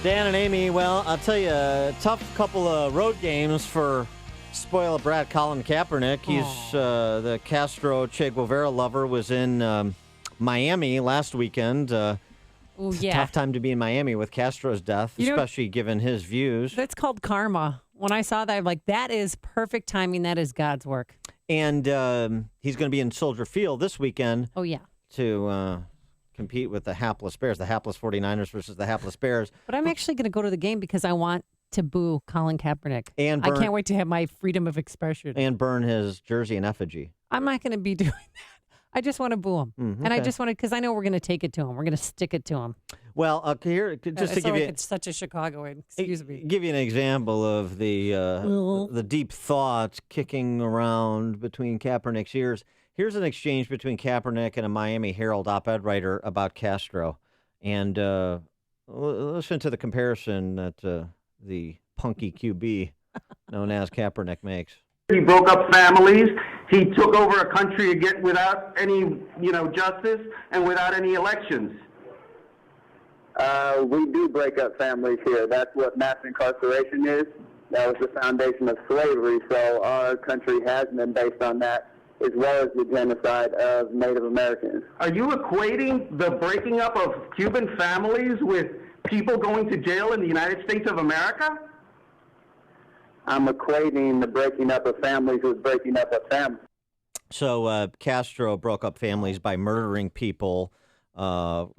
Dan and Amy, well, I'll tell you, a tough couple of road games for spoiler brat Colin Kaepernick. He's the Castro Che Guevara lover, was in Miami last weekend. Tough time to be in Miami with Castro's death, especially given his views. That's called karma. When I saw that, I'm like, that is perfect timing. That is God's work. And he's going to be in Soldier Field this weekend. Oh, yeah. To compete with the hapless Bears, the hapless 49ers versus the hapless Bears. But I'm actually going to go to the game because I want to boo Colin Kaepernick. I can't wait to have my freedom of expression. And burn his jersey in effigy. I'm not going to be doing that. I just want to boo him. And I just want to, because I know we're going to take it to him. We're going to stick it to him. Well, here, just to give you... It's such a Chicagoan. Excuse me. Give you an example of the deep thoughts kicking around between Kaepernick's ears. Here's an exchange between Kaepernick and a Miami Herald op-ed writer about Castro. And listen to the comparison that the punky QB known as Kaepernick makes. He broke up families. He took over a country without any, justice and without any elections. We do break up families here. That's what mass incarceration is. That was the foundation of slavery. So our country has been based on that, as well as the genocide of Native Americans. Are you equating the breaking up of Cuban families with people going to jail in the United States of America? I'm equating the breaking up of families with breaking up of families. So Castro broke up families by murdering people and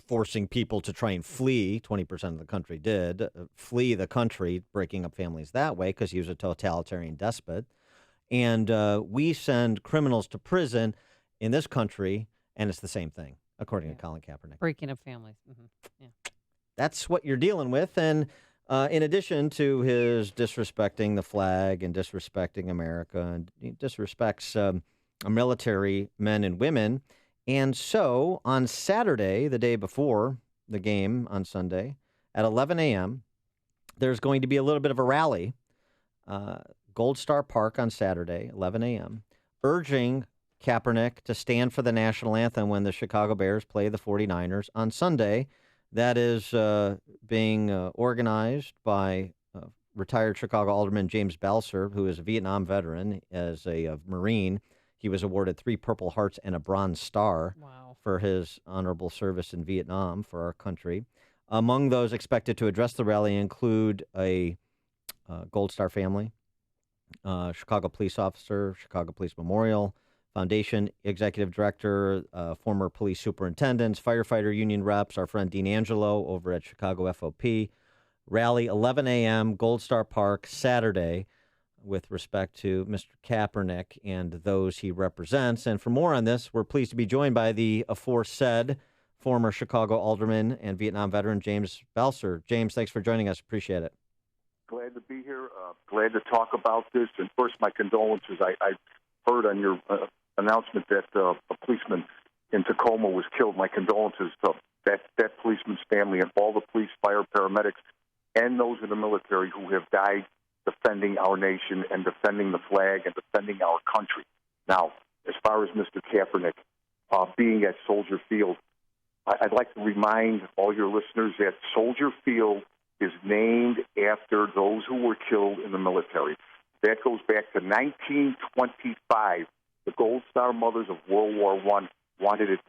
forcing people to try and flee. 20% of the country did flee the country, breaking up families that way because he was a totalitarian despot. And we send criminals to prison in this country, and it's the same thing, according to Colin Kaepernick. Breaking up families. Mm-hmm. Yeah. That's what you're dealing with. And in addition to his disrespecting the flag and disrespecting America, and he disrespects military men and women. And so on Saturday, the day before the game on Sunday, at 11 a.m., there's going to be a little bit of a rally. Gold Star Park on Saturday, 11 a.m., urging Kaepernick to stand for the national anthem when the Chicago Bears play the 49ers on Sunday. That is being organized by retired Chicago Alderman James Balcer, who is a Vietnam veteran. As a Marine, he was awarded 3 Purple Hearts and a Bronze Star for his honorable service in Vietnam for our country. Among those expected to address the rally include a Gold Star family, Chicago police officer, Chicago Police Memorial Foundation executive director, former police superintendents, firefighter union reps, our friend Dean Angelo over at Chicago FOP. Rally 11 a.m., Gold Star Park, Saturday, with respect to Mr. Kaepernick and those he represents. And for more on this, we're pleased to be joined by the aforesaid former Chicago alderman and Vietnam veteran, James Balcer. James, thanks for joining us. Appreciate it. Glad to be here. Glad to talk about this. And first, my condolences. I heard on your announcement that a policeman in Tacoma was killed. My condolences to that policeman's family and all the police, fire, paramedics, and those in the military who have died defending our nation and defending the flag and defending our country. Now, as far as Mr. Kaepernick being at Soldier Field, I'd like to remind all your listeners that Soldier Field is named after those who were killed in the military. That goes back to 1925. The Gold Star Mothers of World War I wanted it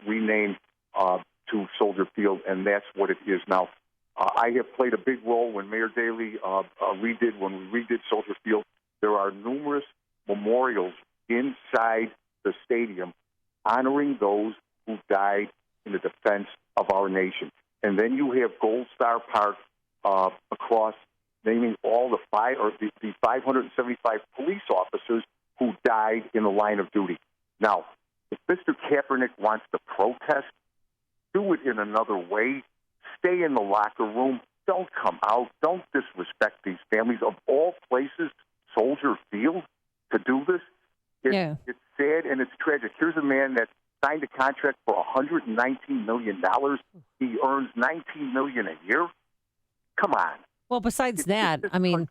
renamed to Soldier Field, and that's what it is now. I have played a big role when Mayor Daley when we redid Soldier Field. There are numerous memorials inside the stadium honoring those who died in the defense of our nation. And then you have Gold Star Park across, naming all the 575 police officers who died in the line of duty. Now, if Mr. Kaepernick wants to protest, do it in another way. Stay in the locker room. Don't come out. Don't disrespect these families. Of all places, Soldier Field, to do this, it's sad and it's tragic. Here's a man that signed a contract for $119 million. He earns $19 million a year. Come on. Well, besides that, I mean,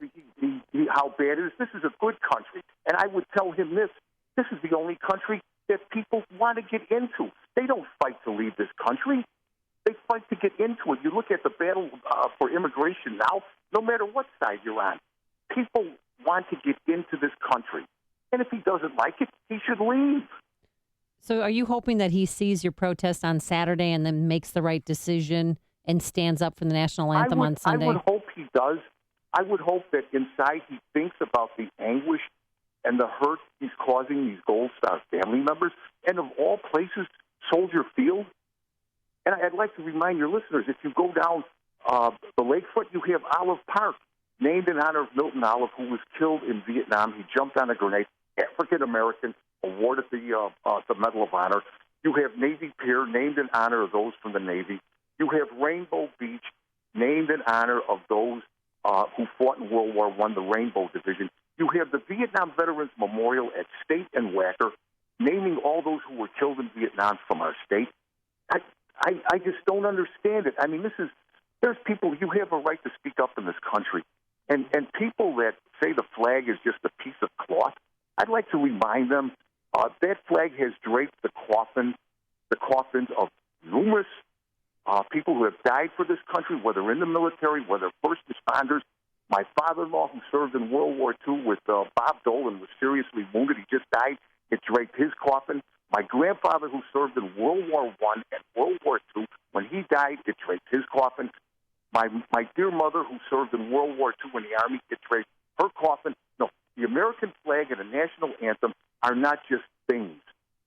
how bad it is. This is a good country, and I would tell him this: this is the only country that people want to get into. They don't fight to leave this country. They fight to get into it. You look at the battle for immigration now, no matter what side you're on, people want to get into this country. And if he doesn't like it, he should leave. So are you hoping that he sees your protest on Saturday and then makes the right decision and stands up for the national anthem on Sunday? I would hope he does. I would hope that inside he thinks about the anguish and the hurt he's causing these Gold Star family members, and of all places, Soldier Field. And I'd like to remind your listeners, if you go down the lakefront, you have Olive Park, named in honor of Milton Olive, who was killed in Vietnam. He jumped on a grenade. African-American, awarded the Medal of Honor. You have Navy Pier, named in honor of those from the Navy. You have Rainbow Beach, named in honor of those who fought in World War I, the Rainbow Division. You have the Vietnam Veterans Memorial at State and Wacker, naming all those who were killed in Vietnam from our state. I just don't understand it. I mean, there's people, you have a right to speak up in this country. And people that say the flag is just a piece of cloth, I'd like to remind them that flag has draped the coffins of numerous people who have died for this country, whether in the military, whether first responders. My father-in-law, who served in World War II with Bob Dolan, was seriously wounded. He just died. It draped his coffin. My grandfather, who served in World War I and World War II, when he died, it draped his coffin. My dear mother, who served in World War II in the Army, it draped her coffin. No, the American flag and the national anthem are not just things.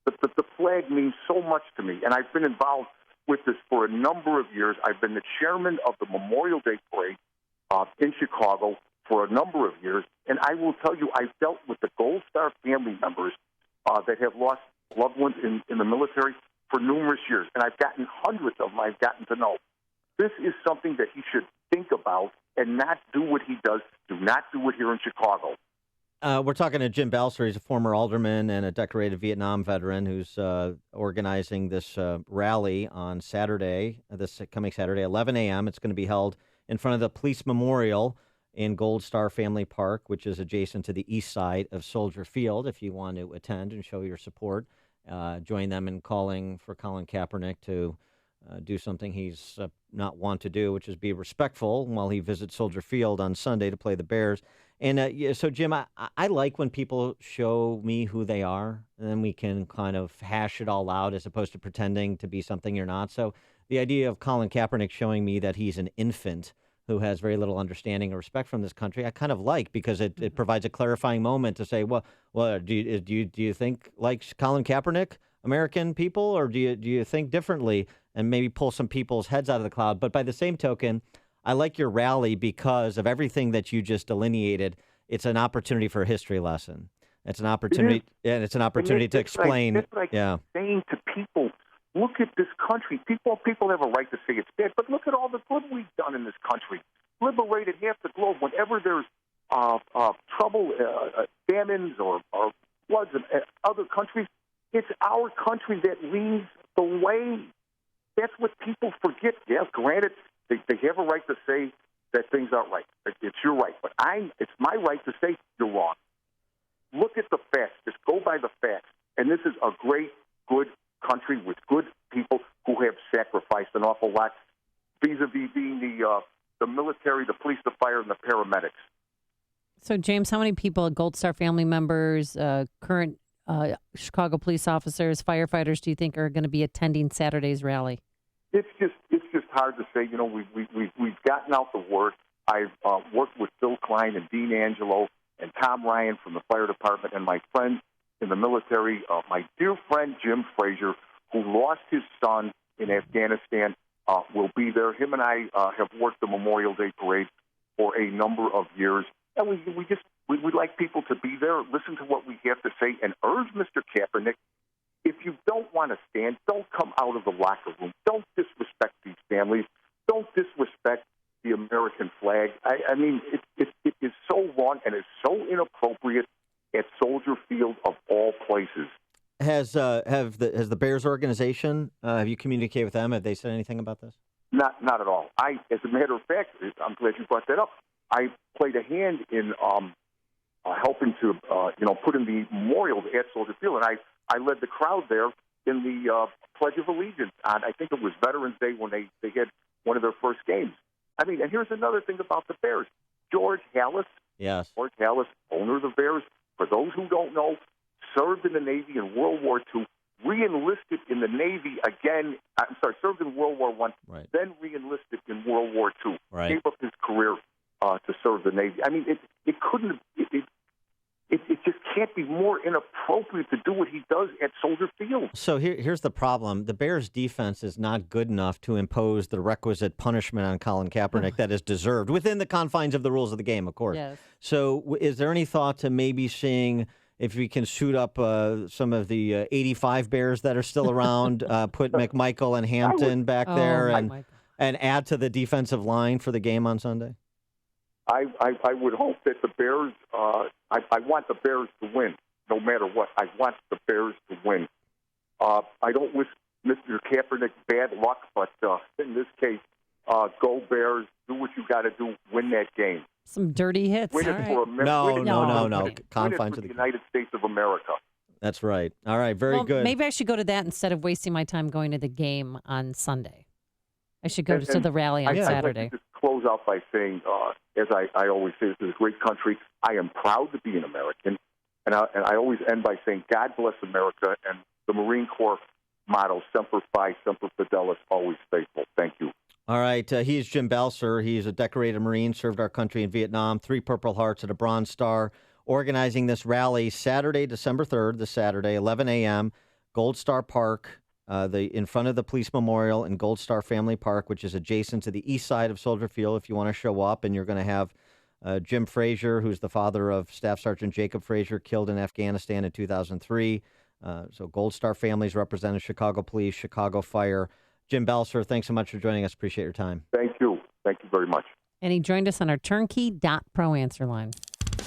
But the flag means so much to me, and I've been involved with this for a number of years. I've been the chairman of the Memorial Day Parade in Chicago for a number of years, and I will tell you, I've dealt with the Gold Star family members that have lost loved ones in the military for numerous years, and I've gotten hundreds of them I've gotten to know. This is something that he should think about and not do what he does. Do not do it here in Chicago. We're talking to Jim Balcer. He's a former alderman and a decorated Vietnam veteran who's organizing this rally on Saturday, this coming Saturday, 11 a.m. It's going to be held in front of the Police Memorial in Gold Star Family Park, which is adjacent to the east side of Soldier Field. If you want to attend and show your support, join them in calling for Colin Kaepernick to do something he's not want to do, which is be respectful while he visits Soldier Field on Sunday to play the Bears. And so, Jim, I like when people show me who they are, and then we can kind of hash it all out as opposed to pretending to be something you're not. So the idea of Colin Kaepernick showing me that he's an infant who has very little understanding or respect from this country, I kind of like, because it provides a clarifying moment to say, well, do you think like Colin Kaepernick, American people, or do you think differently, and maybe pull some people's heads out of the cloud? But by the same token, I like your rally because of everything that you just delineated. It's an opportunity for a history lesson. It's an opportunity, and it's an opportunity to explain. That's like saying to people, look at this country. People have a right to say it's bad, but look at all the good we've done in this country. Liberated half the globe. Whenever there's trouble, famines or floods in other countries, it's our country that leads the way. That's what people forget. Yes, granted, they have a right to say that things aren't right. It's your right. But it's my right to say you're wrong. Look at the facts. Just go by the facts. And this is a great, good country with good people who have sacrificed an awful lot vis-a-vis being the military, the police, the fire, and the paramedics. So, James, how many people, Gold Star family members, current Chicago police officers, firefighters, do you think are going to be attending Saturday's rally? It's just hard to say. You know, we've gotten out the word. I've worked with Bill Klein and Dean Angelo and Tom Ryan from the fire department, and my friend in the military, my dear friend Jim Frazier, who lost his son in Afghanistan, will be there. Him and I have worked the Memorial Day Parade for a number of years, and we'd like people to be there, listen to what we have to say, and urge Mr. Kaepernick, if you don't want to stand, don't come out of the locker room. Don't disrespect these families. Don't disrespect the American flag. I mean, it is so wrong and it's so inappropriate at Soldier Field of all places. Has the Bears organization, have you communicated with them? Have they said anything about this? Not at all. As a matter of fact, I'm glad you brought that up. I played a hand in helping to put in the memorial at Soldier Field, and I led the crowd there in the Pledge of Allegiance on, I think it was Veterans Day when they had one of their first games. I mean, and here's another thing about the Bears. George Halas, Yes. owner of the Bears, for those who don't know, served in the Navy in World War II, re-enlisted in the Navy again. Served in World War I, Right. then re-enlisted in World War II. Right. Gave up his career to serve the Navy. I mean, it couldn't. It just can't be more inappropriate to do what he does at Soldier Field. So here's the problem. The Bears' defense is not good enough to impose the requisite punishment on Colin Kaepernick that is deserved within the confines of the rules of the game, of course. Yes. So is there any thought to maybe seeing if we can shoot up some of the 85 Bears that are still around, put McMichael and Hampton back there and add to the defensive line for the game on Sunday? I would hope that the Bears, I want the Bears to win, no matter what. I want the Bears to win. I don't wish Mr. Kaepernick bad luck, but in this case, go Bears, do what you got to do, win that game. Some dirty hits. Win it All for right. America. No. Win Confines it for of the the United States of America. That's right. All right, very Well, good. maybe I should go to that instead of wasting my time going to the game on Sunday. I should go to And the rally on I'd Saturday. like to just close out by saying, as I always say, this is a great country. I am proud to be an American. And I always end by saying, God bless America, and the Marine Corps motto, Semper Fi, Semper Fidelis, always faithful. Thank you. All right, he's Jim Balcer. He's a decorated Marine, served our country in Vietnam, 3 Purple Hearts and a Bronze Star, organizing this rally Saturday, December 3rd, this Saturday, 11 a.m., Gold Star Park, in front of the Police Memorial in Gold Star Family Park, which is adjacent to the east side of Soldier Field if you want to show up. And you're going to have Jim Frazier, who's the father of Staff Sergeant Jacob Frazier, killed in Afghanistan in 2003. So Gold Star families represented Chicago Police, Chicago Fire. Jim Balcer, thanks so much for joining us. Appreciate your time. Thank you. Thank you very much. And he joined us on our turnkey.pro answer line.